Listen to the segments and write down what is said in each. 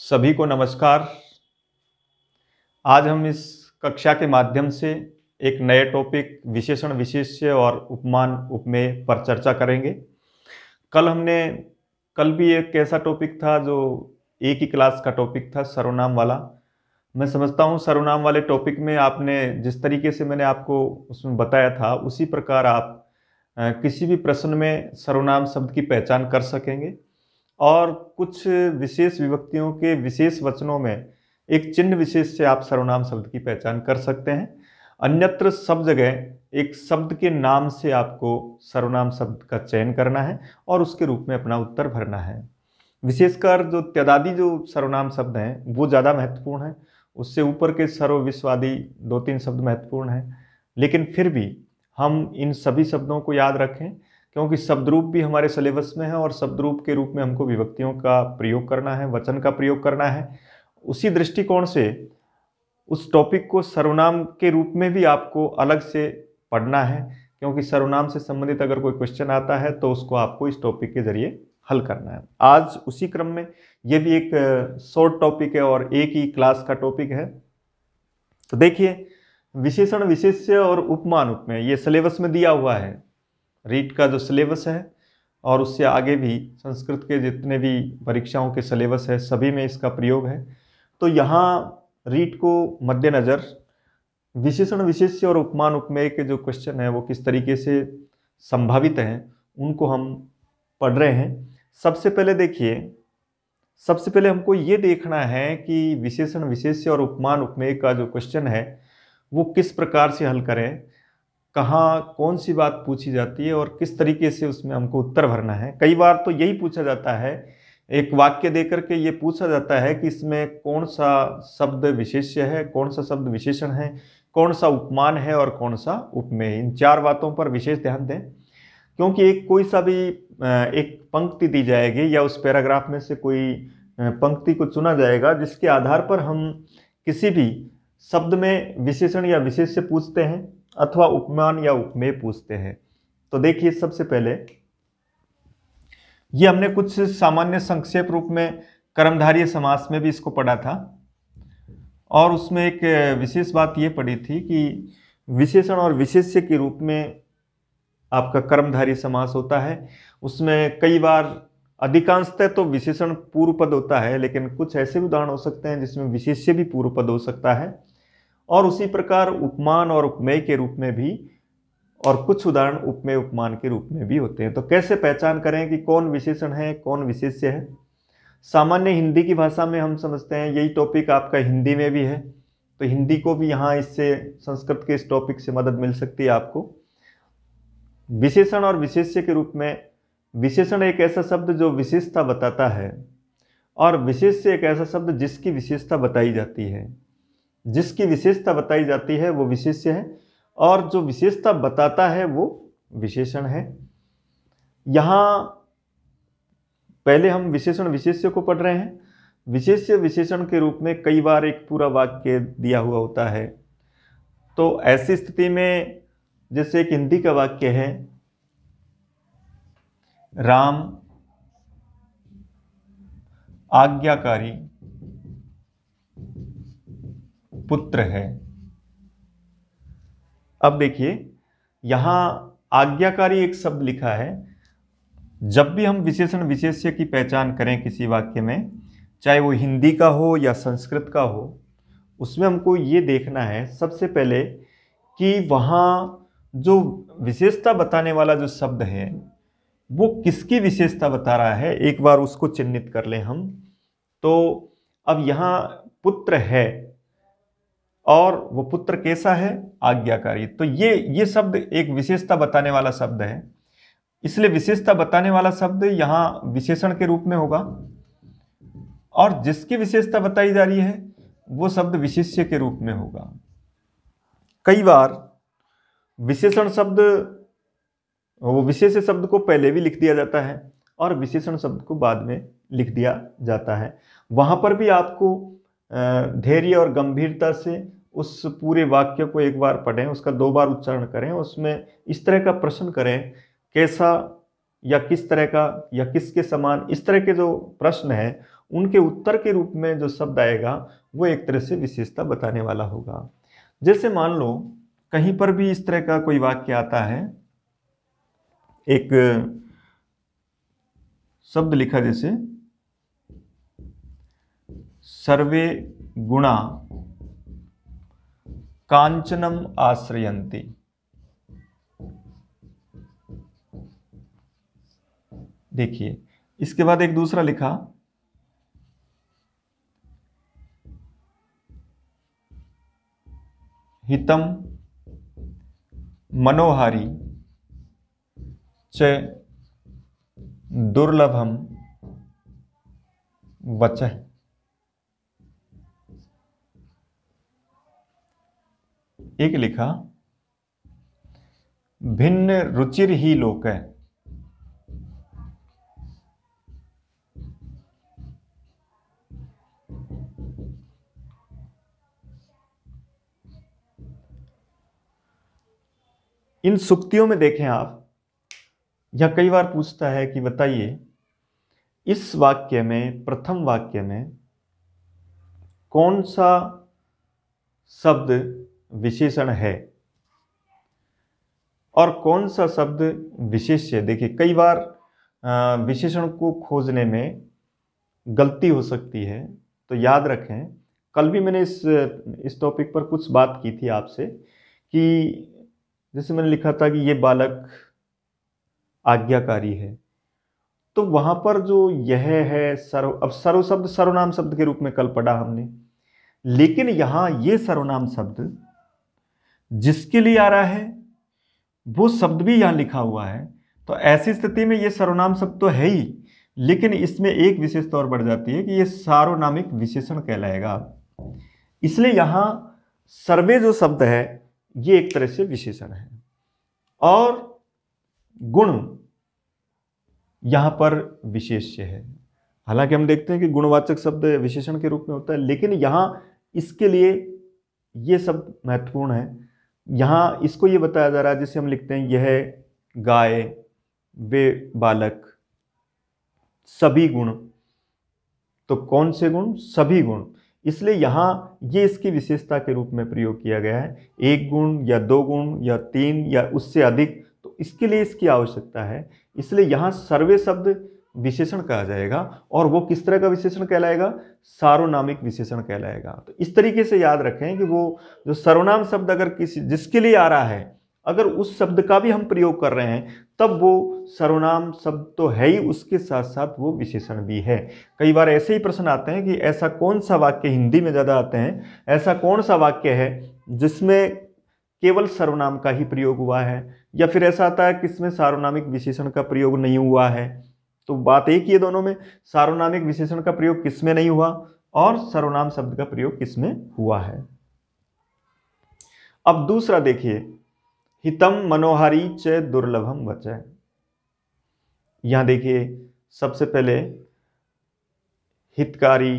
सभी को नमस्कार। आज हम इस कक्षा के माध्यम से एक नए टॉपिक विशेषण विशेष्य और उपमान उपमेय पर चर्चा करेंगे। कल भी एक ऐसा टॉपिक था जो एक ही क्लास का टॉपिक था, सर्वनाम वाला। मैं समझता हूँ सर्वनाम वाले टॉपिक में आपने जिस तरीके से मैंने आपको उसमें बताया था उसी प्रकार आप किसी भी प्रश्न में सर्वनाम शब्द की पहचान कर सकेंगे और कुछ विशेष विभक्तियों के विशेष वचनों में एक चिन्ह विशेष से आप सर्वनाम शब्द की पहचान कर सकते हैं। अन्यत्र सब जगह एक शब्द के नाम से आपको सर्वनाम शब्द का चयन करना है और उसके रूप में अपना उत्तर भरना है। विशेषकर जो त्यदादि जो सर्वनाम शब्द हैं वो ज़्यादा महत्वपूर्ण है, उससे ऊपर के सर्व विश्वादि 2-3 शब्द महत्वपूर्ण हैं, लेकिन फिर भी हम इन सभी शब्दों को याद रखें क्योंकि शब्दरूप भी हमारे सिलेबस में है और शब्दरूप के रूप में हमको विभक्तियों का प्रयोग करना है, वचन का प्रयोग करना है। उसी दृष्टिकोण से उस टॉपिक को सर्वनाम के रूप में भी आपको अलग से पढ़ना है क्योंकि सर्वनाम से संबंधित अगर कोई क्वेश्चन आता है तो उसको आपको इस टॉपिक के जरिए हल करना है। आज उसी क्रम में ये भी एक शॉर्ट टॉपिक है और एक ही क्लास का टॉपिक है। तो देखिए, विशेषण विशेष्य और उपमान उपमेय ये सिलेबस में दिया हुआ है। रीट का जो सिलेबस है और उससे आगे भी संस्कृत के जितने भी परीक्षाओं के सिलेबस है सभी में इसका प्रयोग है। तो यहाँ रीट को मद्देनज़र विशेषण विशेष्य और उपमान उपमेय के जो क्वेश्चन हैं वो किस तरीके से संभावित हैं उनको हम पढ़ रहे हैं। सबसे पहले देखिए, सबसे पहले हमको ये देखना है कि विशेषण विशेष्य और उपमान उपमेय का जो क्वेश्चन है वो किस प्रकार से हल करें, कहाँ कौन सी बात पूछी जाती है और किस तरीके से उसमें हमको उत्तर भरना है। कई बार तो यही पूछा जाता है, एक वाक्य देकर के ये पूछा जाता है कि इसमें कौन सा शब्द विशेष्य है, कौन सा शब्द विशेषण है, कौन सा उपमान है और कौन सा उपमेय। इन 4 बातों पर विशेष ध्यान दें क्योंकि एक कोई सा भी एक पंक्ति दी जाएगी या उस पैराग्राफ में से कोई पंक्ति को चुना जाएगा जिसके आधार पर हम किसी भी शब्द में विशेषण या विशेष्य पूछते हैं अथवा उपमान या उपमेय पूछते हैं। तो देखिए, सबसे पहले ये हमने कुछ सामान्य संक्षेप रूप में कर्मधारय समास में भी इसको पढ़ा था और उसमें एक विशेष बात ये पढ़ी थी कि विशेषण और विशेष्य के रूप में आपका कर्मधारय समास होता है। उसमें कई बार अधिकांशतः तो विशेषण पूर्व पद होता है, लेकिन कुछ ऐसे भी उदाहरण हो सकते हैं जिसमें विशेष्य भी पूर्व पद हो सकता है और उसी प्रकार उपमान और उपमेय के रूप में भी और कुछ उदाहरण उपमेय उपमान के रूप में भी होते हैं। तो कैसे पहचान करें कि कौन विशेषण है कौन विशेष्य है। सामान्य हिंदी की भाषा में हम समझते हैं, यही टॉपिक आपका हिंदी में भी है तो हिंदी को भी यहाँ इससे संस्कृत के इस टॉपिक से मदद मिल सकती है आपको। विशेषण और विशेष्य के रूप में विशेषण एक ऐसा शब्द जो विशेषता बताता है और विशेष्य एक ऐसा शब्द जिसकी विशेषता बताई जाती है। जिसकी विशेषता बताई जाती है वो विशेष्य है और जो विशेषता बताता है वो विशेषण है। यहाँ पहले हम विशेषण विशेष्य को पढ़ रहे हैं। विशेष्य विशेषण के रूप में कई बार एक पूरा वाक्य दिया हुआ होता है। तो ऐसी स्थिति में जैसे एक हिंदी का वाक्य है, राम आज्ञाकारी पुत्र है। अब देखिए, यहां आज्ञाकारी एक शब्द लिखा है। जब भी हम विशेषण विशेष्य की पहचान करें किसी वाक्य में, चाहे वो हिंदी का हो या संस्कृत का हो, उसमें हमको ये देखना है सबसे पहले कि वहाँ जो विशेषता बताने वाला जो शब्द है वो किसकी विशेषता बता रहा है, एक बार उसको चिन्हित कर लें हम। तो अब यहाँ पुत्र है और वो पुत्र कैसा है, आज्ञाकारी। तो ये शब्द एक विशेषता बताने वाला शब्द है, इसलिए विशेषता बताने वाला शब्द यहाँ विशेषण के रूप में होगा और जिसकी विशेषता बताई जा रही है वो शब्द विशेष्य के रूप में होगा। कई बार विशेषण शब्द, वो विशेष्य शब्द को पहले भी लिख दिया जाता है और विशेषण शब्द को बाद में लिख दिया जाता है। वहाँ पर भी आपको धैर्य और गंभीरता से उस पूरे वाक्य को एक बार पढ़ें, उसका 2 बार उच्चारण करें, उसमें इस तरह का प्रश्न करें, कैसा या किस तरह का या किसके समान, इस तरह के जो प्रश्न हैं उनके उत्तर के रूप में जो शब्द आएगा वो एक तरह से विशेषता बताने वाला होगा। जैसे मान लो कहीं पर भी इस तरह का कोई वाक्य आता है, एक शब्द लिखा जैसे सर्वे गुणा कांचनम आश्रयन्ति। देखिए इसके बाद एक दूसरा लिखा हितम मनोहारी च दुर्लभम वचः। एक लिखा भिन्न रुचिर ही लोक। इन सुक्तियों में देखें आप, यह कई बार पूछता है कि बताइए इस वाक्य में, प्रथम वाक्य में कौन सा शब्द विशेषण है और कौन सा शब्द विशेष्य। देखिए कई बार विशेषण को खोजने में गलती हो सकती है, तो याद रखें कल भी मैंने इस टॉपिक पर कुछ बात की थी आपसे कि जैसे मैंने लिखा था कि ये बालक आज्ञाकारी है, तो वहां पर जो यह है अब सर्व शब्द सर्वनाम शब्द के रूप में कल पढ़ा हमने, लेकिन यहां ये सर्वनाम शब्द जिसके लिए आ रहा है वो शब्द भी यहां लिखा हुआ है, तो ऐसी स्थिति में ये सर्वनाम शब्द तो है ही, लेकिन इसमें एक विशेषता और बढ़ जाती है कि ये सार्वनामिक विशेषण कहलाएगा। इसलिए यहां सर्वे जो शब्द है ये एक तरह से विशेषण है और गुण यहां पर विशेष्य है। हालांकि हम देखते हैं कि गुणवाचक शब्द विशेषण के रूप में होता है, लेकिन यहां इसके लिए ये शब्द महत्वपूर्ण है। यहां इसको ये बताया जा रहा है, जिसे हम लिखते हैं यह गाय, वे बालक, सभी गुण। तो कौन से गुण? सभी गुण। इसलिए यहां ये इसकी विशेषता के रूप में प्रयोग किया गया है। एक गुण या दो गुण या तीन या उससे अधिक, तो इसके लिए इसकी आवश्यकता है। इसलिए यहां सर्वे शब्द विशेषण कहा जाएगा और वो किस तरह का विशेषण कहलाएगा? सार्वनामिक विशेषण कहलाएगा। तो इस तरीके से याद रखें कि वो जो सर्वनाम शब्द अगर किसी जिसके लिए आ रहा है, अगर उस शब्द का भी हम प्रयोग कर रहे हैं, तब वो सर्वनाम शब्द तो है ही, उसके साथ साथ वो विशेषण भी है। कई बार ऐसे ही प्रश्न आते हैं कि ऐसा कौन सा वाक्य, हिंदी में ज़्यादा आते हैं, ऐसा कौन सा वाक्य है जिसमें केवल सर्वनाम का ही प्रयोग हुआ है, या फिर ऐसा आता है कि इसमें सार्वनामिक विशेषण का प्रयोग नहीं हुआ है। तो बात एक ही है दोनों में, सार्वनामिक विशेषण का प्रयोग किसमें नहीं हुआ और सर्वनाम शब्द का प्रयोग किसमें हुआ है। अब दूसरा देखिए, हितम मनोहारी च दुर्लभम वचः। यहां देखिए सबसे पहले हितकारी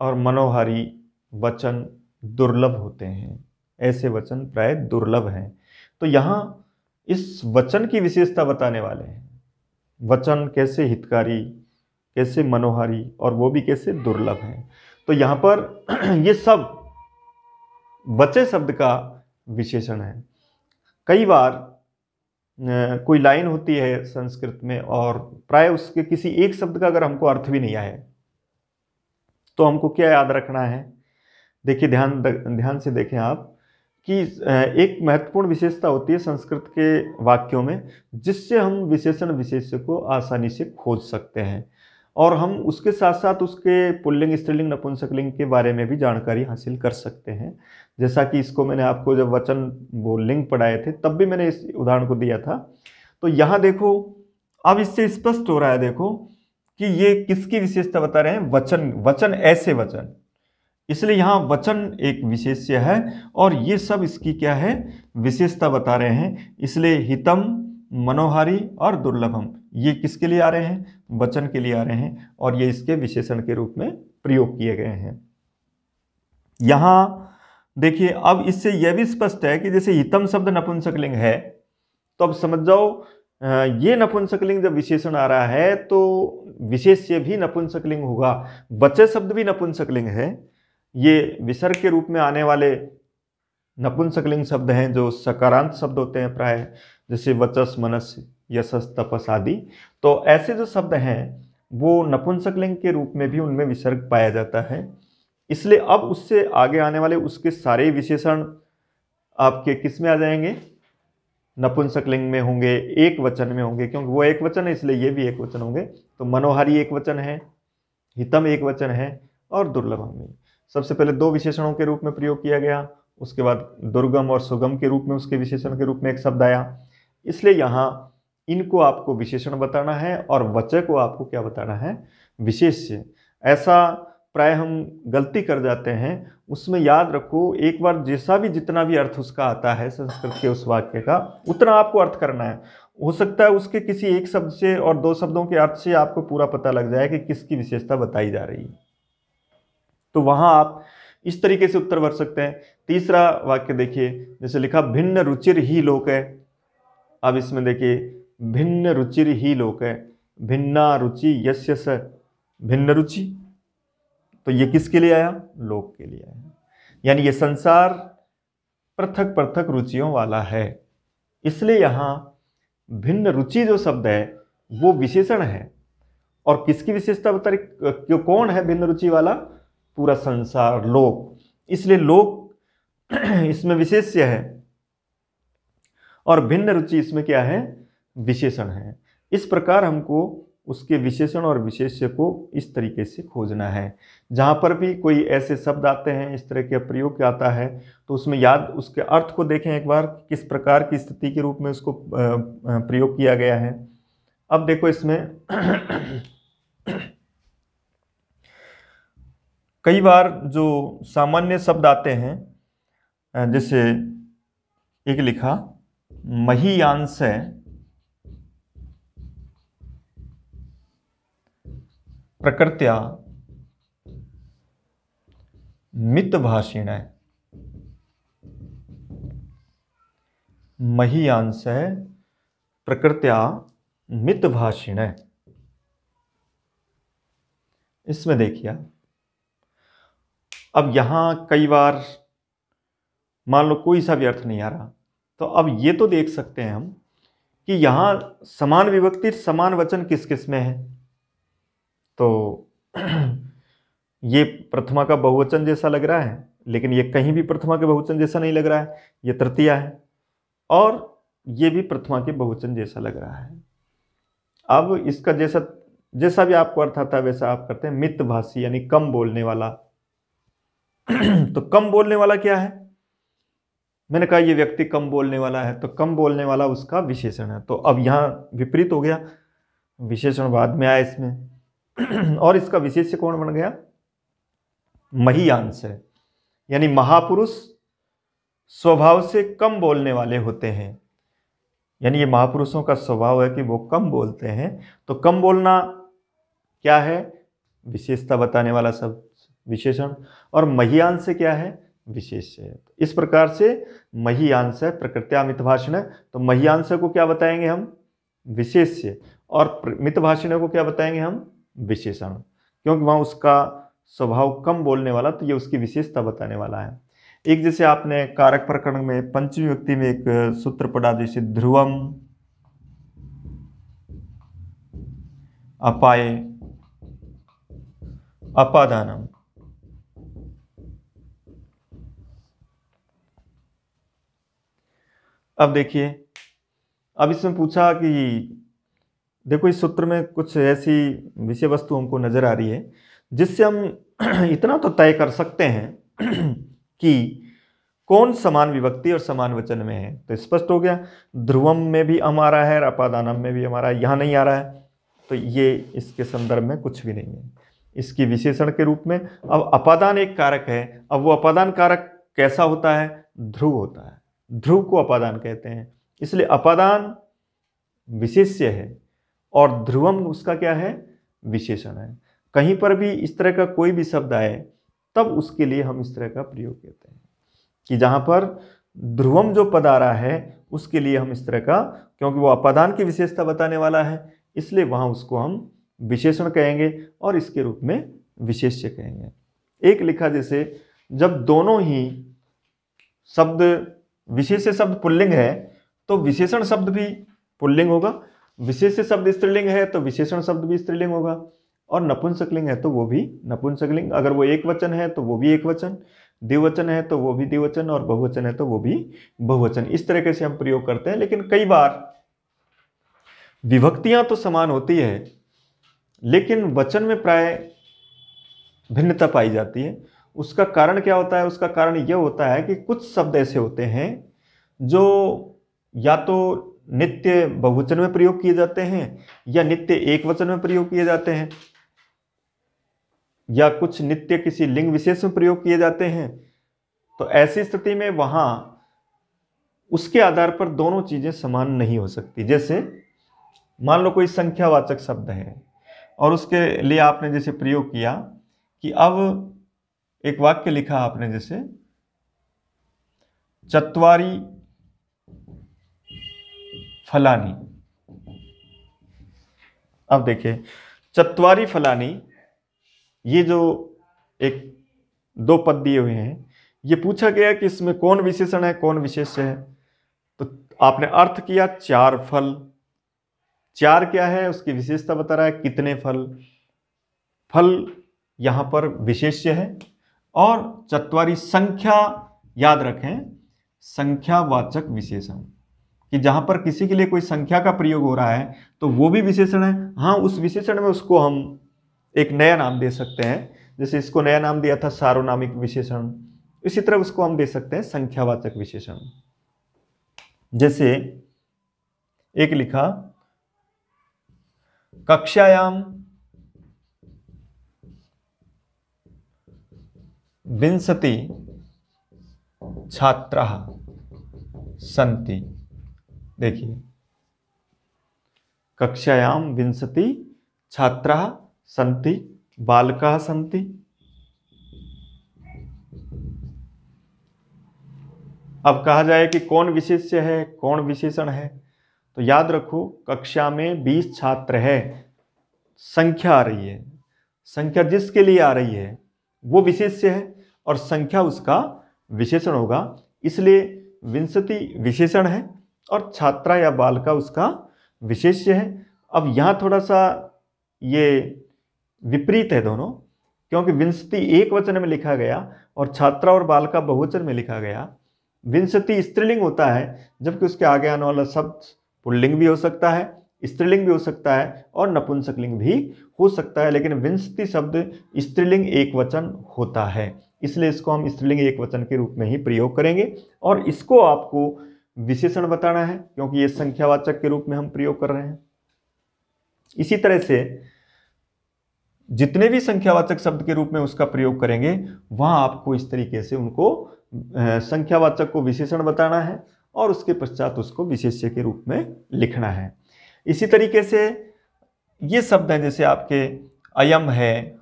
और मनोहारी वचन दुर्लभ होते हैं, ऐसे वचन प्राय दुर्लभ हैं। तो यहां इस वचन की विशेषता बताने वाले हैं, वचन कैसे हितकारी, कैसे मनोहारी और वो भी कैसे दुर्लभ हैं। तो यहां पर ये सब वचः शब्द का विशेषण है। कई बार कोई लाइन होती है संस्कृत में और प्राय उसके किसी एक शब्द का अगर हमको अर्थ भी नहीं आए, तो हमको क्या याद रखना है? देखिए ध्यान से देखें आप कि एक महत्वपूर्ण विशेषता होती है संस्कृत के वाक्यों में, जिससे हम विशेषण विशेष्य को आसानी से खोज सकते हैं और हम उसके साथ साथ उसके पुल्लिंग, स्त्रीलिंग, नपुंसकलिंग के बारे में भी जानकारी हासिल कर सकते हैं। जैसा कि इसको मैंने आपको जब वचन वो लिंग पढ़ाए थे तब भी मैंने इस उदाहरण को दिया था। तो यहाँ देखो अब इससे स्पष्ट हो रहा है, देखो कि ये किसकी विशेषता बता रहे हैं? वचन। वचन ऐसे वचन, इसलिए यहाँ वचन एक विशेष्य है और ये सब इसकी क्या है? विशेषता बता रहे हैं। इसलिए हितम, मनोहारी और दुर्लभम ये किसके लिए आ रहे हैं? वचन के लिए आ रहे हैं और ये इसके विशेषण के रूप में प्रयोग किए गए हैं। यहां देखिए अब इससे यह भी स्पष्ट है कि जैसे हितम शब्द नपुंसकलिंग है, तो अब समझ जाओ ये नपुंसकलिंग जब विशेषण आ रहा है तो विशेष्य भी नपुंसकलिंग होगा, वचः शब्द भी नपुंसकलिंग है। ये विसर्ग के रूप में आने वाले नपुंसकलिंग शब्द हैं जो सकारांत शब्द होते हैं प्राय, जैसे वचस, मनस, यशस, तपस आदि। तो ऐसे जो शब्द हैं वो नपुंसकलिंग के रूप में भी उनमें विसर्ग पाया जाता है। इसलिए अब उससे आगे आने वाले उसके सारे विशेषण आपके किस में आ जाएंगे, नपुंसकलिंग में होंगे, एक वचन में होंगे, क्योंकि वो एक वचन है इसलिए ये भी एक वचन होंगे। तो मनोहारी एक वचन है, हितम एक वचन है, और दुर्लभम में सबसे पहले दो विशेषणों के रूप में प्रयोग किया गया, उसके बाद दुर्गम और सुगम के रूप में उसके विशेषण के रूप में एक शब्द आया। इसलिए यहाँ इनको आपको विशेषण बताना है और वचः को आपको क्या बताना है, विशेष्य। ऐसा प्राय हम गलती कर जाते हैं, उसमें याद रखो एक बार जैसा भी जितना भी अर्थ उसका आता है संस्कृत के उस वाक्य का, उतना आपको अर्थ करना है। हो सकता है उसके किसी एक शब्द से और दो शब्दों के अर्थ से आपको पूरा पता लग जाए कि किसकी विशेषता बताई जा रही है, तो वहां आप इस तरीके से उत्तर भर सकते हैं। तीसरा वाक्य देखिए, जैसे लिखा भिन्न रुचिर ही लोक है। अब इसमें देखिए भिन्न रुचिर ही लोक है, भिन्ना रुचि यस्य स, भिन्न रुचि, तो ये किसके लिए आया, लोक के लिए आया। यानी ये संसार पृथक पृथक रुचियों वाला है, इसलिए यहां भिन्न रुचि जो शब्द है वो विशेषण है। और किसकी विशेषता बता रही, क्यों, कौन है भिन्न रुचि वाला, पूरा संसार, लोक, इसलिए लोक इसमें विशेष्य है और भिन्न रुचि इसमें क्या है, विशेषण है। इस प्रकार हमको उसके विशेषण और विशेष्य को इस तरीके से खोजना है। जहाँ पर भी कोई ऐसे शब्द आते हैं, इस तरह के प्रयोग आता है, तो उसमें याद उसके अर्थ को देखें एक बार, किस प्रकार की स्थिति के रूप में उसको प्रयोग किया गया है। अब देखो इसमें कई बार जो सामान्य शब्द आते हैं, जैसे एक लिखा महीयांश प्रकृत्या मितभाषिण, महीयांश प्रकृत्या मितभाषिण। इसमें देखिए अब यहां कई बार मान लो कोई सा भी अर्थ नहीं आ रहा, तो अब ये तो देख सकते हैं हम कि यहां समान विभक्ति समान वचन किस किस में है। तो ये प्रथमा का बहुवचन जैसा लग रहा है, लेकिन ये कहीं भी प्रथमा के बहुवचन जैसा नहीं लग रहा है, ये तृतीया है, और ये भी प्रथमा के बहुवचन जैसा लग रहा है। अब इसका जैसा जैसा भी आपको अर्थ आता है वैसा आप करते हैं। मितभाषी यानी कम बोलने वाला। तो कम बोलने वाला क्या है, मैंने कहा ये व्यक्ति कम बोलने वाला है, तो कम बोलने वाला उसका विशेषण है। तो अब यहां विपरीत हो गया, विशेषण बाद में आया इसमें और इसका विशेष्य कौन बन गया, महीयांश है। यानी महापुरुष स्वभाव से कम बोलने वाले होते हैं, यानी ये महापुरुषों का स्वभाव है कि वो कम बोलते हैं। तो कम बोलना क्या है, विशेषता बताने वाला शब्द विशेषण, और महीयांश से क्या है, विशेष्य है। इस प्रकार से महीयांश है प्रकृत्या मितभाषिण है, तो महीयांश को क्या बताएंगे हम, विशेष्य, और मितभाषिण को क्या बताएंगे हम, विशेषण, क्योंकि वहां उसका स्वभाव कम बोलने वाला, तो ये उसकी विशेषता बताने वाला है। एक जैसे आपने कारक प्रकरण में पंचमी व्यक्ति में एक सूत्र पढ़ा, जैसे ध्रुवम अपाये अपादानम। अब देखिए, अब इसमें पूछा कि देखो इस सूत्र में कुछ ऐसी विषय वस्तु हमको नजर आ रही है जिससे हम इतना तो तय कर सकते हैं कि कौन समान विभक्ति और समान वचन में है। तो स्पष्ट हो गया, ध्रुवम में भी अम आ रहा है और अपादानम में भी अम आ रहा है, यहाँ नहीं आ रहा है, तो ये इसके संदर्भ में कुछ भी नहीं है, इसकी विशेषण के रूप में। अब अपादान एक कारक है, अब वो अपादान कारक कैसा होता है, ध्रुव होता है, ध्रुव को अपादान कहते हैं, इसलिए अपादान विशेष्य है और ध्रुवम उसका क्या है, विशेषण है। कहीं पर भी इस तरह का कोई भी शब्द आए तब उसके लिए हम इस तरह का प्रयोग करते हैं कि जहां पर ध्रुवम जो पद आ रहा है उसके लिए हम इस तरह का, क्योंकि वो अपादान की विशेषता बताने वाला है इसलिए वहाँ उसको हम विशेषण कहेंगे और इसके रूप में विशेष्य कहेंगे। एक लिखा जैसे जब दोनों ही शब्द, विशेष्य शब्द पुल्लिंग है तो विशेषण शब्द भी पुल्लिंग होगा, विशेष्य शब्द स्त्रीलिंग है तो विशेषण शब्द भी स्त्रीलिंग होगा, और नपुंसकलिंग है तो वो भी नपुंसकलिंग। अगर वो एक वचन है तो वो भी एक वचन, द्विवचन है तो वो भी द्विवचन, और बहुवचन है तो वो भी बहुवचन। इस तरीके से हम प्रयोग करते हैं। लेकिन कई बार विभक्तियां तो समान होती है लेकिन वचन में प्राय भिन्नता पाई जाती है। उसका कारण क्या होता है? उसका कारण यह होता है कि कुछ शब्द ऐसे होते हैं जो या तो नित्य बहुवचन में प्रयोग किए जाते हैं या नित्य एक वचन में प्रयोग किए जाते हैं, या कुछ नित्य किसी लिंग विशेष में प्रयोग किए जाते हैं। तो ऐसी स्थिति में वहां उसके आधार पर दोनों चीजें समान नहीं हो सकती। जैसे मान लो कोई संख्यावाचक शब्द है और उसके लिए आपने जैसे प्रयोग किया कि अब एक वाक्य लिखा आपने, जैसे चत्वारी फलानी। अब देखिए चत्वारी फलानी, ये जो एक दो पद दिए हुए हैं, ये पूछा गया कि इसमें कौन विशेषण है कौन विशेष्य है। तो आपने अर्थ किया चार फल। चार क्या है? उसकी विशेषता बता रहा है कितने फल। फल यहां पर विशेष्य है। और चत्वारी संख्या, याद रखें संख्यावाचक विशेषण, कि जहां पर किसी के लिए कोई संख्या का प्रयोग हो रहा है तो वो भी विशेषण है। हाँ, उस विशेषण में उसको हम एक नया नाम दे सकते हैं। जैसे इसको नया नाम दिया था सार्वनामिक विशेषण, इसी तरह उसको हम दे सकते हैं संख्यावाचक विशेषण। जैसे एक लिखा कक्षायाम विंशति छात्राः सन्ति। देखिए कक्षायाम विंशति छात्राः सन्ति, बालकाः सन्ति। अब कहा जाए कि कौन विशेष्य है कौन विशेषण है, तो याद रखो कक्षा में 20 छात्र है, संख्या आ रही है, संख्या जिसके लिए आ रही है वो विशेष्य है और संख्या उसका विशेषण होगा। इसलिए विंशति विशेषण है और छात्रा या बालका उसका विशेष्य है। अब यहाँ थोड़ा सा ये विपरीत है दोनों, क्योंकि विंशति एक वचन में लिखा गया और छात्रा और बालका बहुवचन में लिखा गया। विंशति स्त्रीलिंग होता है जबकि उसके आगे आने वाला शब्द पुल्लिंग भी हो सकता है, स्त्रीलिंग भी हो सकता है और नपुंसकलिंग भी हो सकता है। लेकिन विंशति शब्द स्त्रीलिंग एक वचन होता है, इसलिए इसको हम स्त्रीलिंग एक वचन के रूप में ही प्रयोग करेंगे। और इसको आपको विशेषण बताना है क्योंकि ये संख्यावाचक के रूप में हम प्रयोग कर रहे हैं। इसी तरह से जितने भी संख्यावाचक शब्द के रूप में उसका प्रयोग करेंगे वहां आपको इस तरीके से उनको संख्यावाचक को विशेषण बताना है और उसके पश्चात उसको विशेष्य के रूप में लिखना है। इसी तरीके से ये शब्द हैं जैसे आपके अयम है,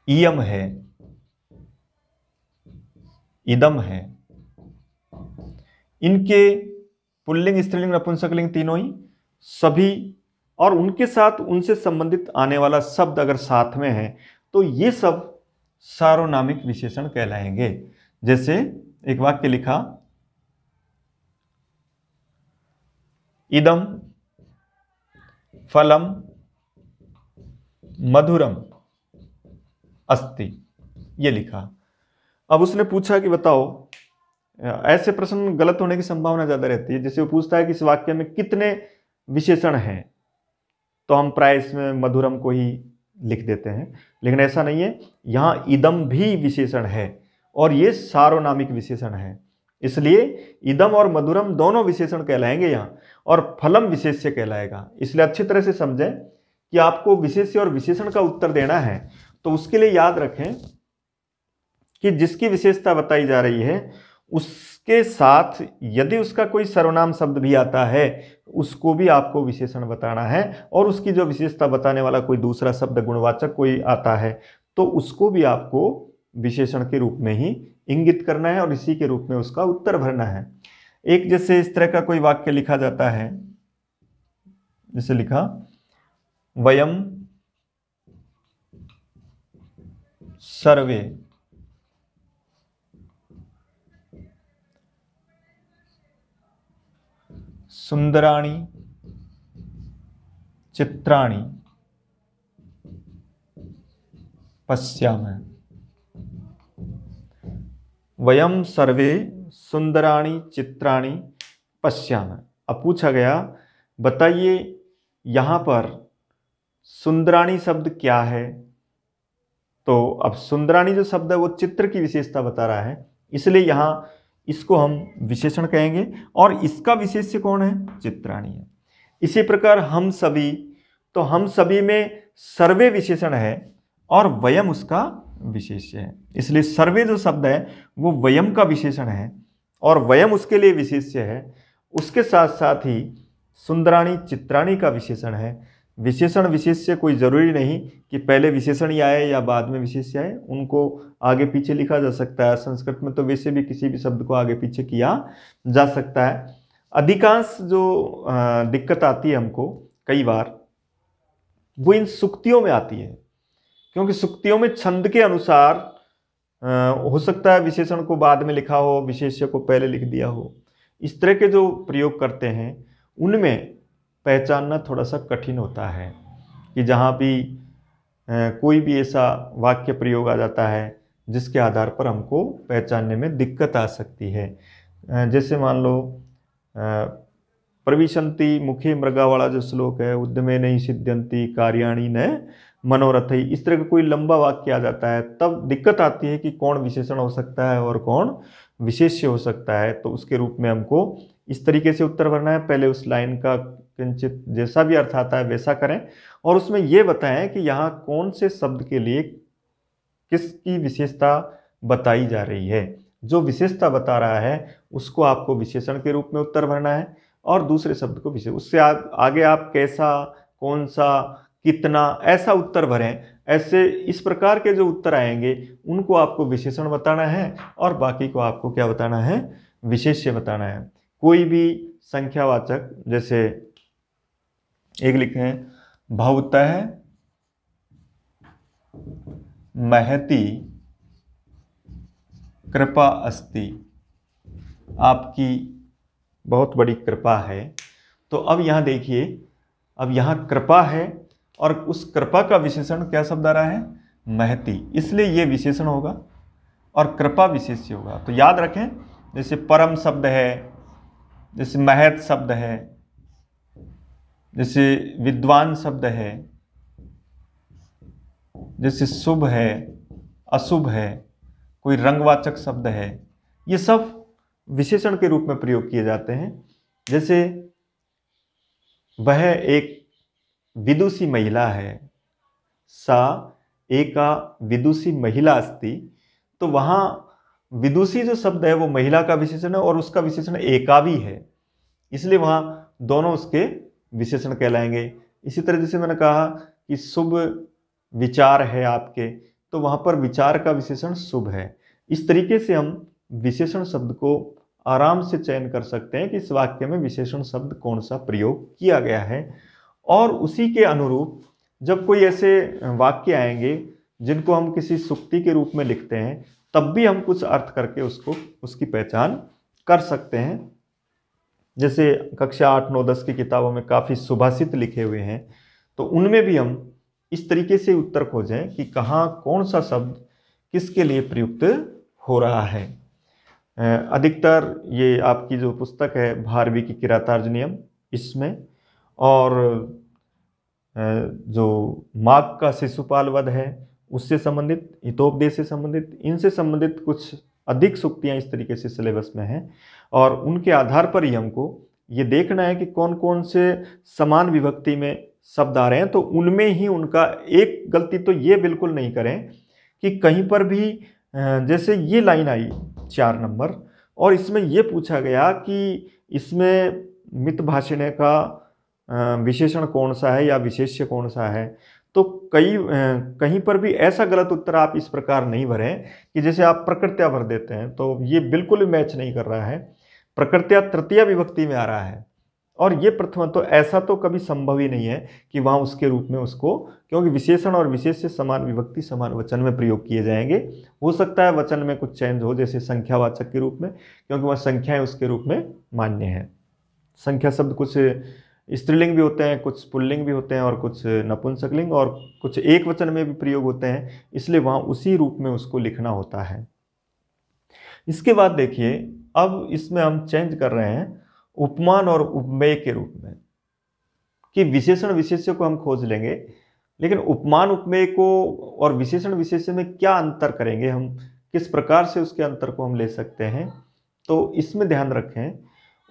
इयम है, इदम है, इनके पुल्लिंग स्त्रीलिंग नपुंसकलिंग तीनों ही सभी, और उनके साथ उनसे संबंधित आने वाला शब्द अगर साथ में है तो ये सब सार्वनामिक विशेषण कहलाएंगे। जैसे एक वाक्य लिखा इदम फलम मधुरम अस्ति, ये लिखा। अब उसने पूछा कि बताओ, ऐसे प्रश्न गलत होने की संभावना ज्यादा रहती है। जैसे वो पूछता है कि इस वाक्य में कितने विशेषण हैं, तो हम प्राय इसमें मधुरम को ही लिख देते हैं, लेकिन ऐसा नहीं है। यहाँ इदम भी विशेषण है और ये सार्वनामिक विशेषण है, इसलिए इदम और मधुरम दोनों विशेषण कहलाएंगे यहाँ, और फलम विशेष्य कहलाएगा। इसलिए अच्छी तरह से समझें कि आपको विशेष्य और विशेषण का उत्तर देना है तो उसके लिए याद रखें कि जिसकी विशेषता बताई जा रही है उसके साथ यदि उसका कोई सर्वनाम शब्द भी आता है उसको भी आपको विशेषण बताना है, और उसकी जो विशेषता बताने वाला कोई दूसरा शब्द गुणवाचक कोई आता है तो उसको भी आपको विशेषण के रूप में ही इंगित करना है और इसी के रूप में उसका उत्तर भरना है। एक जैसे इस तरह का कोई वाक्य लिखा जाता है, जैसे लिखा वयम सर्वे सुंदराणि चित्राणि पश्यामः। वयम सर्वे सुंदराणि चित्राणि पश्यामः। अब पूछा गया, बताइए यहाँ पर सुंदराणी शब्द क्या है। तो अब सुंदराणी जो शब्द है वो चित्र की विशेषता बता रहा है, इसलिए यहाँ इसको हम विशेषण कहेंगे और इसका विशेष्य कौन है, चित्राणी है। इसी प्रकार हम सभी, तो हम सभी में सर्वे विशेषण है और वयम उसका विशेष्य है, इसलिए सर्वे जो शब्द है वो वयम का विशेषण है और वयम उसके लिए विशेष्य है। उसके साथ साथ ही सुंदराणी चित्राणी का विशेषण है। विशेषण विशेष्य कोई जरूरी नहीं कि पहले विशेषण ही आए या बाद में विशेष्य आए, उनको आगे पीछे लिखा जा सकता है। संस्कृत में तो वैसे भी किसी भी शब्द को आगे पीछे किया जा सकता है। अधिकांश जो दिक्कत आती है हमको कई बार, वो इन सुक्तियों में आती है, क्योंकि सुक्तियों में छंद के अनुसार हो सकता है विशेषण को बाद में लिखा हो, विशेष्य को पहले लिख दिया हो। इस तरह के जो प्रयोग करते हैं उनमें पहचानना थोड़ा सा कठिन होता है कि जहाँ भी कोई भी ऐसा वाक्य प्रयोग आ जाता है जिसके आधार पर हमको पहचानने में दिक्कत आ सकती है। जैसे मान लो प्रविशन्ति मुखे मृगा वाला जो श्लोक है, उद्यमे नहीं सिद्ध्यन्ति कार्याणि न मनोरथई, इस तरह का कोई लंबा वाक्य आ जाता है, तब दिक्कत आती है कि कौन विशेषण हो सकता है और कौन विशेष्य हो सकता है। तो उसके रूप में हमको इस तरीके से उत्तर भरना है। पहले उस लाइन का किंचित जैसा भी अर्थ आता है वैसा करें और उसमें यह बताएं कि यहाँ कौन से शब्द के लिए किसकी विशेषता बताई जा रही है। जो विशेषता बता रहा है उसको आपको विशेषण के रूप में उत्तर भरना है और दूसरे शब्द को विशेष, उससे आगे आप कैसा, कौन सा, कितना ऐसा उत्तर भरें। ऐसे इस प्रकार के जो उत्तर आएंगे उनको आपको विशेषण बताना है और बाकी को आपको क्या बताना है, विशेष्य बताना है। कोई भी संख्यावाचक, जैसे एक लिखे हैं भवतः महती कृपा अस्ति, आपकी बहुत बड़ी कृपा है। तो अब यहाँ देखिए, अब यहाँ कृपा है और उस कृपा का विशेषण क्या शब्द आ रहा है, महती, इसलिए ये विशेषण होगा और कृपा विशेष्य होगा। तो याद रखें, जैसे परम शब्द है, जैसे महत शब्द है, जैसे विद्वान शब्द है, जैसे शुभ है, अशुभ है, कोई रंगवाचक शब्द है, ये सब विशेषण के रूप में प्रयोग किए जाते हैं। जैसे वह एक विदुषी महिला है, सा एका विदुषी महिला अस्ति, तो वहाँ विदुषी जो शब्द है वो महिला का विशेषण है और उसका विशेषण एका भी है, इसलिए वहाँ दोनों उसके विशेषण कहलाएंगे। इसी तरह जैसे मैंने कहा कि शुभ विचार है आपके, तो वहाँ पर विचार का विशेषण शुभ है। इस तरीके से हम विशेषण शब्द को आराम से चयन कर सकते हैं कि इस वाक्य में विशेषण शब्द कौन सा प्रयोग किया गया है। और उसी के अनुरूप जब कोई ऐसे वाक्य आएंगे जिनको हम किसी सुक्ति के रूप में लिखते हैं, तब भी हम कुछ अर्थ करके उसकी पहचान कर सकते हैं। जैसे कक्षा 8, 9, 10 की किताबों में काफ़ी सुभाषित लिखे हुए हैं, तो उनमें भी हम इस तरीके से उत्तर खोजें कि कहाँ कौन सा शब्द किसके लिए प्रयुक्त हो रहा है। अधिकतर ये आपकी जो पुस्तक है भारवी की किरातार्जुनीयम, इसमें, और जो माघ का शिशुपाल वध है उससे संबंधित, हितोपदेश से संबंधित, इनसे संबंधित कुछ अधिक सूक्तियाँ इस तरीके से सिलेबस में हैं और उनके आधार पर ही हमको ये देखना है कि कौन कौन से समान विभक्ति में शब्द आ रहे हैं। तो उनमें ही उनका एक गलती तो ये बिल्कुल नहीं करें कि कहीं पर भी जैसे ये लाइन आई 4 नंबर और इसमें ये पूछा गया कि इसमें मित भाषिण्य का विशेषण कौन सा है या विशेष्य कौन सा है, तो कहीं पर भी ऐसा गलत उत्तर आप इस प्रकार नहीं भरें कि जैसे आप प्रकृत्या भर देते हैं, तो ये बिल्कुल मैच नहीं कर रहा है। प्रकृत्या तृतीया विभक्ति में आ रहा है। और ये प्रथमा, तो ऐसा तो कभी संभव ही नहीं है कि वहाँ उसके रूप में उसको, क्योंकि विशेषण और विशेष से समान विभक्ति समान वचन में प्रयोग किए जाएंगे। हो सकता है वचन में कुछ चेंज हो, जैसे संख्यावाचक के रूप में, क्योंकि वह संख्याएं उसके रूप में मान्य है। संख्या शब्द कुछ स्त्रीलिंग भी होते हैं, कुछ पुल्लिंग भी होते हैं, और कुछ नपुंसकलिंग, और कुछ एक वचन में भी प्रयोग होते हैं, इसलिए वहाँ उसी रूप में उसको लिखना होता है। इसके बाद देखिए, अब इसमें हम चेंज कर रहे हैं उपमान और उपमेय के रूप में, कि विशेषण विशेष्य को हम खोज लेंगे, लेकिन उपमान उपमेय को और विशेषण विशेष्य में क्या अंतर करेंगे, हम किस प्रकार से उसके अंतर को हम ले सकते हैं। तो इसमें ध्यान रखें,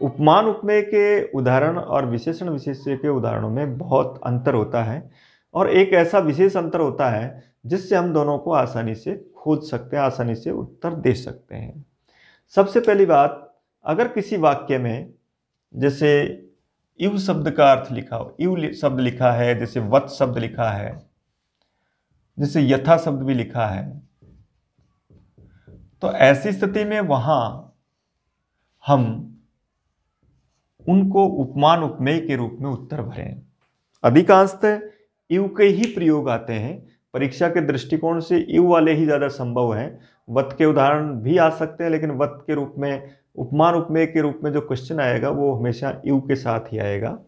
उपमान उपमेय के उदाहरण और विशेषण विशेष्य के उदाहरणों में बहुत अंतर होता है, और एक ऐसा विशेष अंतर होता है जिससे हम दोनों को आसानी से खोज सकते हैं, आसानी से उत्तर दे सकते हैं। सबसे पहली बात, अगर किसी वाक्य में जैसे इव शब्द का अर्थ लिखा हो, इव शब्द लिखा है, जैसे वत शब्द लिखा है, जैसे यथा शब्द भी लिखा है, तो ऐसी स्थिति में वहां हम उनको उपमान उपमेय के रूप में उत्तर भरें। अधिकांशतः इव के ही प्रयोग आते हैं, परीक्षा के दृष्टिकोण से इव वाले ही ज्यादा संभव है। वत के उदाहरण भी आ सकते हैं, लेकिन वत के रूप में, उपमान उपमेय के रूप में जो क्वेश्चन आएगा वो हमेशा इव के साथ ही आएगा।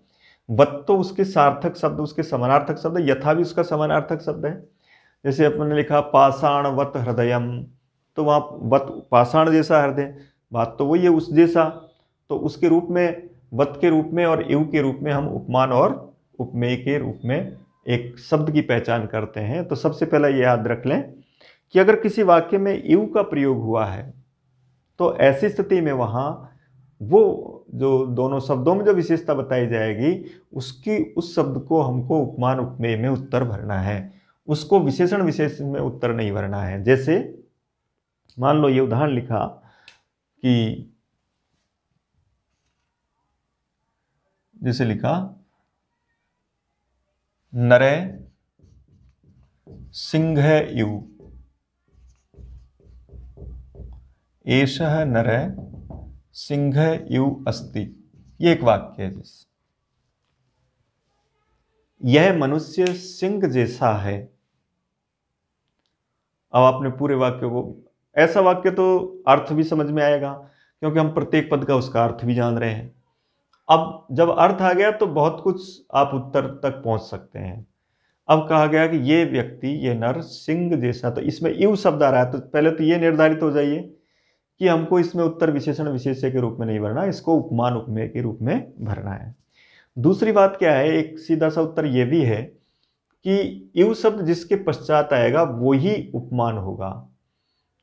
वत तो उसके सार्थक शब्द, उसके समानार्थक शब्द, यथा भी उसका समानार्थक शब्द है। जैसे अपन ने लिखा पाषाण वत हृदयम, तो वहाँ वत पाषाण जैसा हृदय, बात तो वही है उस जैसा, तो उसके रूप में, वत के रूप में और इव के रूप में हम उपमान और उपमेय के रूप में एक शब्द की पहचान करते हैं। तो सबसे पहला ये याद रख लें कि अगर किसी वाक्य में इव का प्रयोग हुआ है, तो ऐसी स्थिति में वहाँ वो जो दोनों शब्दों में जो विशेषता बताई जाएगी, उसकी उस शब्द को हमको उपमान उपमेय में उत्तर भरना है, उसको विशेषण विशेष में उत्तर नहीं भरना है। जैसे मान लो ये उदाहरण लिखा कि, जैसे लिखा नरे सिंह इव, एषः नरः सिंह इव अस्ति, ये एक वाक्य है। यह मनुष्य सिंह जैसा है। अब आपने पूरे वाक्य को, ऐसा वाक्य तो अर्थ भी समझ में आएगा, क्योंकि हम प्रत्येक पद का उसका अर्थ भी जान रहे हैं। अब जब अर्थ आ गया तो बहुत कुछ आप उत्तर तक पहुंच सकते हैं। अब कहा गया कि ये व्यक्ति, ये नर सिंह जैसा, तो इसमें इव शब्द आ रहा है, तो पहले तो ये निर्धारित हो जाइए कि हमको इसमें उत्तर विशेषण विशेष्य के रूप में नहीं भरना, इसको उपमान उपमेय के रूप में भरना है। दूसरी बात क्या है, एक सीधा सा उत्तर यह भी है कि इव शब्द जिसके पश्चात आएगा वो ही उपमान होगा।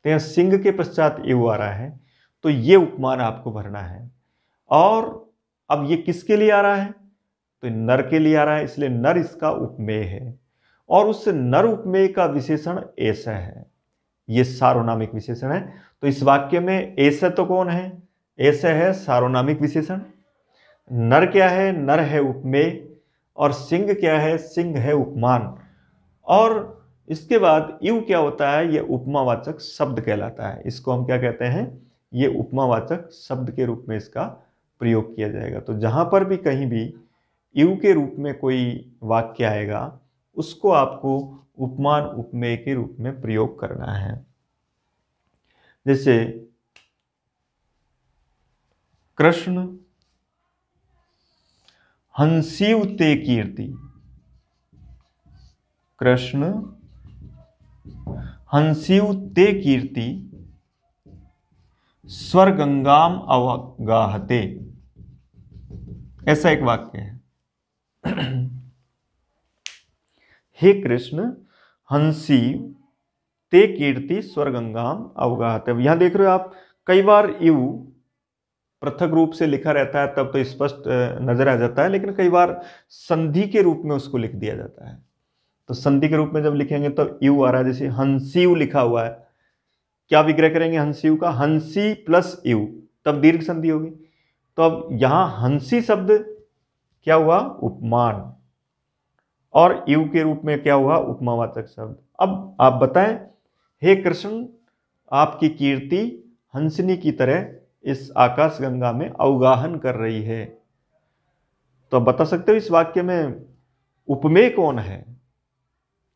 तो यहाँ सिंह के पश्चात इव आ रहा है, तो ये उपमान आपको भरना है। और अब ये किसके लिए आ रहा है, तो नर के लिए आ रहा है, इसलिए नर इसका उपमेय है। और उस नर उपमेय का विशेषण ऐसा है, ये सार्वनामिक विशेषण है। तो इस वाक्य में ऐसा तो कौन है, ऐसा है सार्वनामिक विशेषण। नर क्या है, नर है उपमेय, और सिंह क्या है, सिंह है उपमान। और इसके बाद इव क्या होता है, ये उपमावाचक शब्द कहलाता है। इसको हम क्या कहते हैं, ये उपमावाचक शब्द के रूप में इसका प्रयोग किया जाएगा। तो जहां पर भी कहीं भी इव के रूप में कोई वाक्य आएगा, उसको आपको उपमान उपमेय के रूप में प्रयोग करना है। जैसे कृष्ण हंसीव ते कीर्ति, कृष्ण हंसीव ते कीर्ति स्वर्गंगाम अवगाहते, ऐसा एक वाक्य है। हे कृष्ण हंसी ते कीर्ति स्वर्गंगाम अवगाहते। यहां देख रहे हो आप, कई बार इव पृथक रूप से लिखा रहता है तब तो स्पष्ट नजर आ जाता है, लेकिन कई बार संधि के रूप में उसको लिख दिया जाता है। तो संधि के रूप में जब लिखेंगे तो इव आ रहा है, जैसे हंसीव लिखा हुआ है, क्या विग्रह करेंगे हंसीव का, हंसी प्लस इव, तब दीर्घ संधि होगी। तो अब यहां हंसी शब्द क्या हुआ, उपमान, और इव के रूप में क्या हुआ, उपमावाचक शब्द। अब आप बताएं, हे कृष्ण आपकी कीर्ति हंसनी की तरह इस आकाशगंगा में अवगाहन कर रही है। तो अब बता सकते हो इस वाक्य में उपमेय कौन है?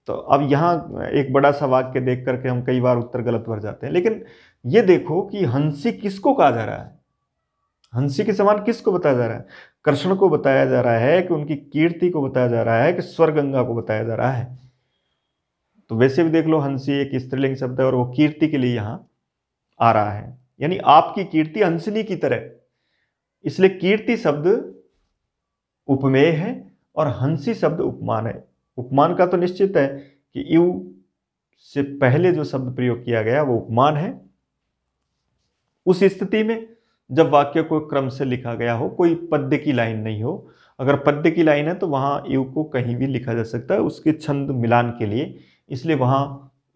तो अब यहाँ एक बड़ा सा वाक्य देख करके हम कई बार उत्तर गलत भर जाते हैं, लेकिन ये देखो कि हंसी किसको कहा जा रहा है? हंसी के समान किसको बताया जा रहा है? कृष्ण को बताया जा रहा है कि उनकी कीर्ति को बताया जा रहा है कि स्वरगंगा को बताया जा रहा है? तो वैसे भी देख लो, हंसी एक स्त्रीलिंग शब्द है और वो कीर्ति के लिए यहां आ रहा है, यानी आपकी कीर्ति हंसनी की तरह। इसलिए कीर्ति शब्द उपमेय है और हंसी शब्द उपमान है। उपमान का तो निश्चित है कि यू से पहले जो शब्द प्रयोग किया गया वो उपमान है। उस स्थिति में जब वाक्य को क्रम से लिखा गया हो, कोई पद्य की लाइन नहीं हो। अगर पद्य की लाइन है तो वहां यू को कहीं भी लिखा जा सकता है उसके छंद मिलान के लिए, इसलिए वहां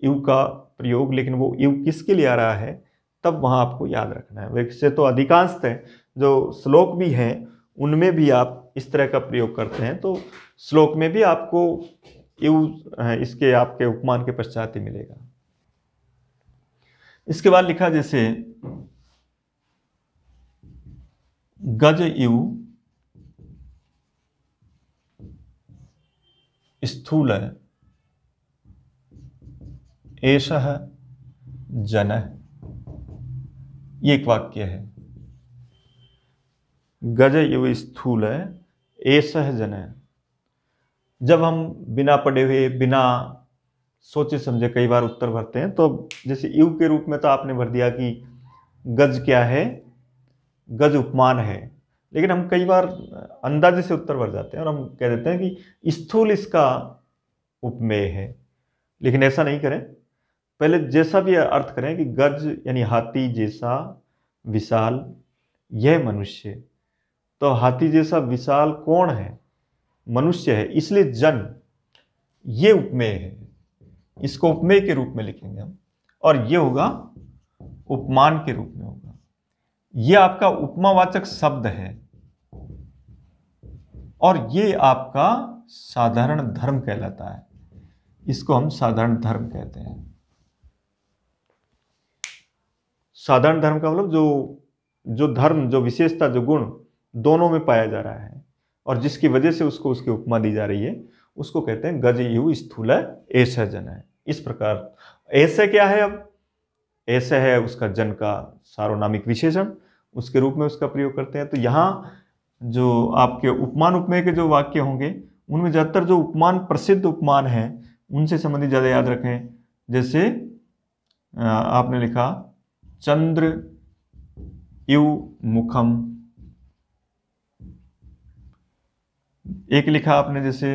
यू का प्रयोग। लेकिन वो यू किसके लिए आ रहा है तब वहां आपको याद रखना है। वैसे तो अधिकांशतः जो श्लोक भी हैं उनमें भी आप इस तरह का प्रयोग करते हैं, तो श्लोक में भी आपको यू इसके आपके उपमान के पश्चात ही मिलेगा। इसके बाद लिखा जैसे गज यू स्थूल एषः जनः, ये एक वाक्य है। गज यु स्थूल एषः जनः। जब हम बिना पढ़े हुए, बिना सोचे समझे कई बार उत्तर भरते हैं, तो जैसे यू के रूप में तो आपने भर दिया कि गज क्या है, गज उपमान है। लेकिन हम कई बार अंदाजे से उत्तर भर जाते हैं और हम कह देते हैं कि स्थूल इसका उपमेय है। लेकिन ऐसा नहीं करें, पहले जैसा भी अर्थ करें कि गज यानी हाथी जैसा विशाल, यह मनुष्य। तो हाथी जैसा विशाल कौन है? मनुष्य है, इसलिए जन ये उपमेय है। इसको उपमेय के रूप में लिखेंगे हम, और ये होगा उपमान के रूप में होगा। ये आपका उपमावाचक शब्द है और ये आपका साधारण धर्म कहलाता है। इसको हम साधारण धर्म कहते हैं। साधारण धर्म का मतलब जो धर्म, जो विशेषता, जो गुण दोनों में पाया जा रहा है और जिसकी वजह से उसको उसकी उपमा दी जा रही है, उसको कहते हैं गज यु स्थूल एषः जनः। इस प्रकार ऐसे क्या है? अब ऐसे है उसका जन का सार्वनामिक विशेषण, उसके रूप में उसका प्रयोग करते हैं। तो यहाँ जो आपके उपमान उपमेय के जो वाक्य होंगे उनमें ज़्यादातर जो उपमान, प्रसिद्ध उपमान हैं, उनसे संबंधित ज़्यादा याद रखें। जैसे आपने लिखा चंद्र यु मुखम, एक लिखा आपने जैसे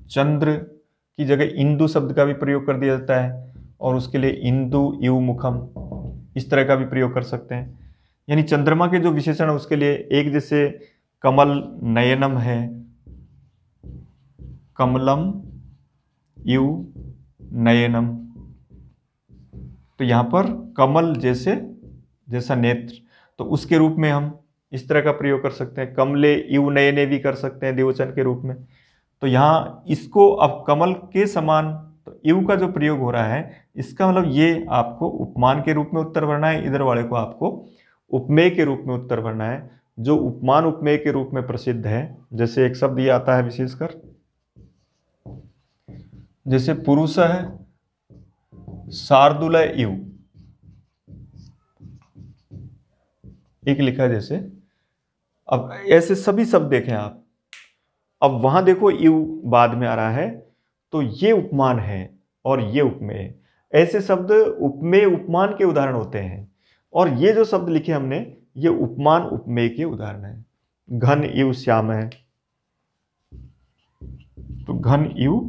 चंद्र की जगह इंदु शब्द का भी प्रयोग कर दिया जाता है और उसके लिए इंदु यु मुखम, इस तरह का भी प्रयोग कर सकते हैं। यानी चंद्रमा के जो विशेषण है उसके लिए एक जैसे कमल नयनम है, कमलम यु नयनम। तो यहाँ पर कमल जैसा नेत्र, तो उसके रूप में हम इस तरह का प्रयोग कर सकते हैं। कमले यु नयने भी कर सकते हैं द्विवचन के रूप में। तो यहाँ इसको अब कमल के समान, तो यु का जो प्रयोग हो रहा है इसका मतलब ये आपको उपमान के रूप में उत्तर भरना है, इधर वाले को आपको उपमेय के रूप में उत्तर भरना है। जो उपमान उपमेय के रूप में प्रसिद्ध है, जैसे एक शब्द ये आता है विशेषकर, जैसे पुरुष है शार्दुल यु, एक लिखा है जैसे। अब ऐसे सभी शब्द देखें आप, अब वहां देखो यू बाद में आ रहा है, तो ये उपमान है और ये उपमेय। ऐसे शब्द उपमेय उपमान के उदाहरण होते हैं, और ये जो शब्द लिखे हमने ये उपमान उपमेय के उदाहरण है। घन यु श्याम है, तो घन यु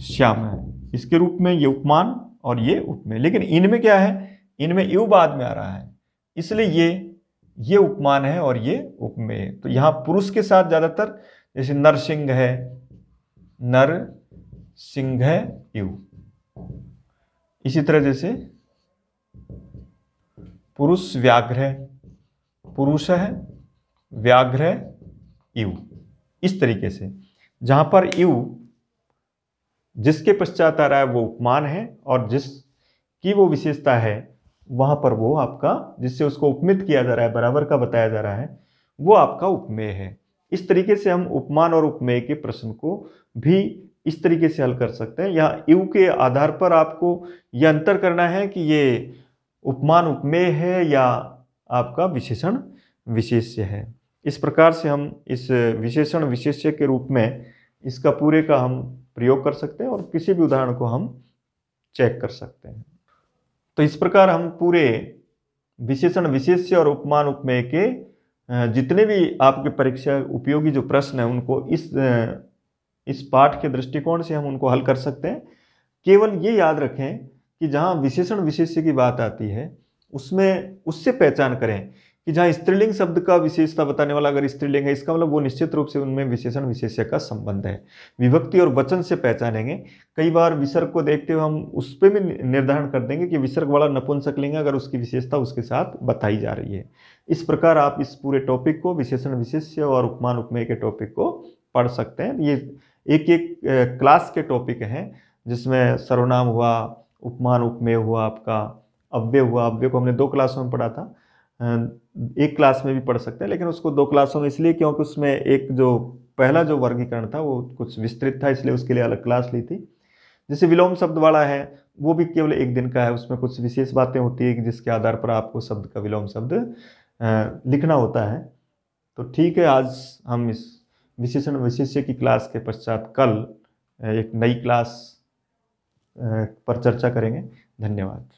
श्याम है, इसके रूप में ये उपमान और ये उपमेय। लेकिन इनमें क्या है, इनमें यु बाद में आ रहा है, इसलिए ये उपमान है और ये उपमेय। तो यहां पुरुष के साथ ज्यादातर जैसे नरसिंह है, नर सिंह है यु। इसी तरह जैसे पुरुष व्याघ्र है, पुरुष है व्याघ्र यु। इस तरीके से जहां पर यु जिसके पश्चात आ रहा है वो उपमान है, और जिसकी वो विशेषता है वहां पर वो आपका, जिससे उसको उपमित किया जा रहा है, बराबर का बताया जा रहा है, वो आपका उपमेय है। इस तरीके से हम उपमान और उपमेय के प्रश्न को भी इस तरीके से हल कर सकते हैं। यहाँ यू के आधार पर आपको यह अंतर करना है कि ये उपमान उपमेय है या आपका विशेषण विशेष्य है। इस प्रकार से हम इस विशेषण विशेष्य के रूप में इसका पूरे का हम प्रयोग कर सकते हैं और किसी भी उदाहरण को हम चेक कर सकते हैं। तो इस प्रकार हम पूरे विशेषण विशेष्य और उपमान उपमेय के जितने भी आपके परीक्षा उपयोगी जो प्रश्न हैं उनको इस पाठ के दृष्टिकोण से हम उनको हल कर सकते हैं। केवल ये याद रखें कि जहाँ विशेषण विशेष्य की बात आती है उसमें उससे पहचान करें कि जहाँ स्त्रीलिंग शब्द का विशेषता बताने वाला अगर स्त्रीलिंग है, इसका मतलब वो निश्चित रूप से उनमें विशेषण विशेष्य का संबंध है। विभक्ति और वचन से पहचानेंगे। कई बार विसर्ग को देखते हुए हम उस पर भी निर्धारण कर देंगे कि विसर्ग वाला नपुंसकलिंग अगर उसकी विशेषता उसके साथ बताई जा रही है। इस प्रकार आप इस पूरे टॉपिक को, विशेषण विशेष्य और उपमान उपमेय के टॉपिक को पढ़ सकते हैं। ये एक एक क्लास के टॉपिक हैं जिसमें सर्वनाम हुआ, उपमान उपमेय हुआ, आपका अव्यय हुआ। अव्यय को हमने 2 क्लासों में पढ़ा था, एक क्लास में भी पढ़ सकते हैं, लेकिन उसको 2 क्लासों में इसलिए क्योंकि उसमें एक जो पहला जो वर्गीकरण था वो कुछ विस्तृत था, इसलिए उसके लिए अलग क्लास ली थी। जैसे विलोम शब्द वाला है वो भी केवल 1 दिन का है, उसमें कुछ विशेष बातें होती है जिसके आधार पर आपको शब्द का विलोम शब्द लिखना होता है। तो ठीक है, आज हम इस विशेषण विशेष्य की क्लास के पश्चात कल एक नई क्लास पर चर्चा करेंगे। धन्यवाद।